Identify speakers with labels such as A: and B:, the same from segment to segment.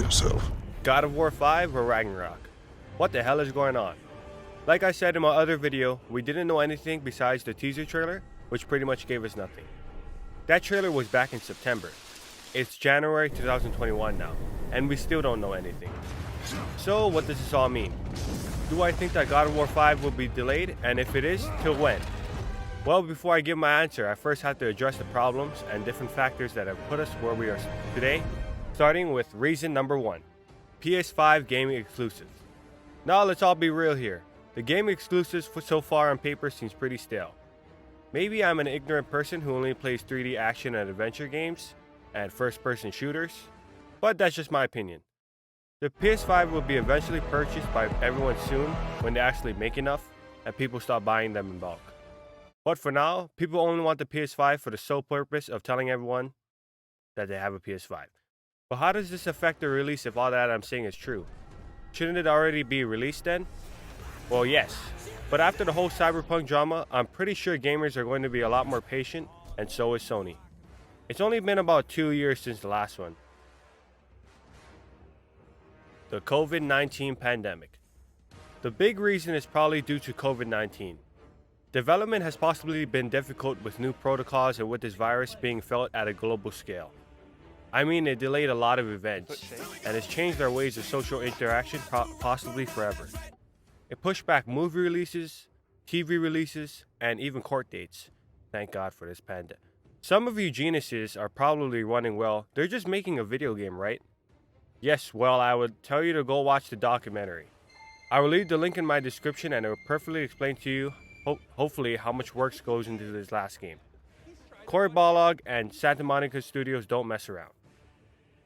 A: yourself.
B: God of War 5 or Ragnarok? What the hell is going on? Like I said in my other video, we didn't know anything besides the teaser trailer, which pretty much gave us nothing. That trailer was back in September. It's January 2021 now, and we still don't know anything. So what does this all mean? Do I think that God of War 5 will be delayed, and if it is, till when? Well, before I give my answer, I first have to address the problems and different factors that have put us where we are today, starting with reason number 1. PS5 gaming exclusives. Now let's all be real here. The gaming exclusives so far on paper seems pretty stale. Maybe I'm an ignorant person who only plays 3D action and adventure games and first-person shooters, but that's just my opinion. The PS5 will be eventually purchased by everyone soon when they actually make enough and people stop buying them in bulk. But for now, people only want the PS5 for the sole purpose of telling everyone that they have a PS5. But how does this affect the release if all that I'm saying is true? Shouldn't it already be released then? Well, yes. But after the whole Cyberpunk drama, I'm pretty sure gamers are going to be a lot more patient, and so is Sony. It's only been about 2 years since the last one. The COVID-19 pandemic. The big reason is probably due to COVID-19. Development has possibly been difficult with new protocols and with this virus being felt at a global scale. I mean, it delayed a lot of events, and has changed our ways of social interaction possibly forever. It pushed back movie releases, TV releases, and even court dates. Thank God for this pandemic. Some of you geniuses are probably wondering, well, they're just making a video game, right? Yes, well, I would tell you to go watch the documentary. I will leave the link in my description and it will perfectly explain to you, hopefully, how much work goes into this last game. Cory Barlog and Santa Monica Studios don't mess around.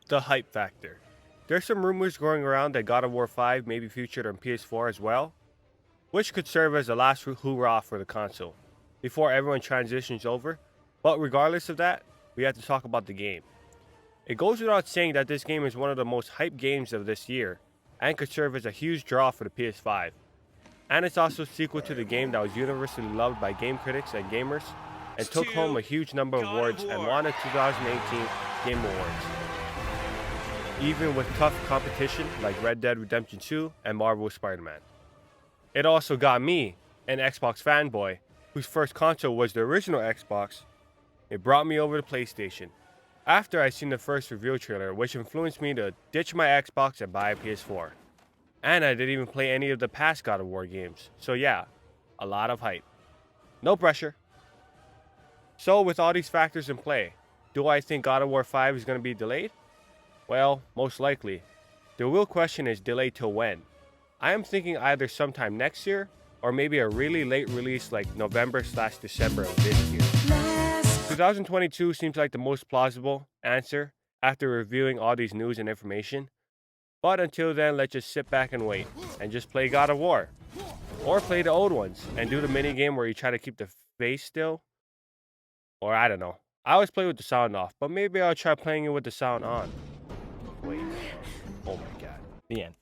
B: The hype factor. There's some rumors going around that God of War 5 may be featured on PS4 as well, which could serve as the last hoorah for the console, before everyone transitions over. But regardless of that, we have to talk about the game. It goes without saying that this game is one of the most hyped games of this year, and could serve as a huge draw for the PS5. And it's also a sequel to the game that was universally loved by game critics and gamers, and took home a huge number of awards and won a 2018 Game Awards, even with tough competition like Red Dead Redemption 2 and Marvel's Spider-Man. It also got me, an Xbox fanboy, whose first console was the original Xbox. It brought me over to PlayStation, after I seen the first reveal trailer, which influenced me to ditch my Xbox and buy a PS4. And I didn't even play any of the past God of War games, so yeah, a lot of hype. No pressure. So with all these factors in play, do I think God of War 5 is going to be delayed? Well, most likely. The real question is delayed till when? I am thinking either sometime next year, or maybe a really late release like November/December of this year. 2022 seems like the most plausible answer after reviewing all these news and information. But until then, let's just sit back and wait, and just play God of War. Or play the old ones, and do the minigame where you try to keep the face still. Or I don't know. I always play with the sound off, but maybe I'll try playing it with the sound on. Wait. Oh my god. The end.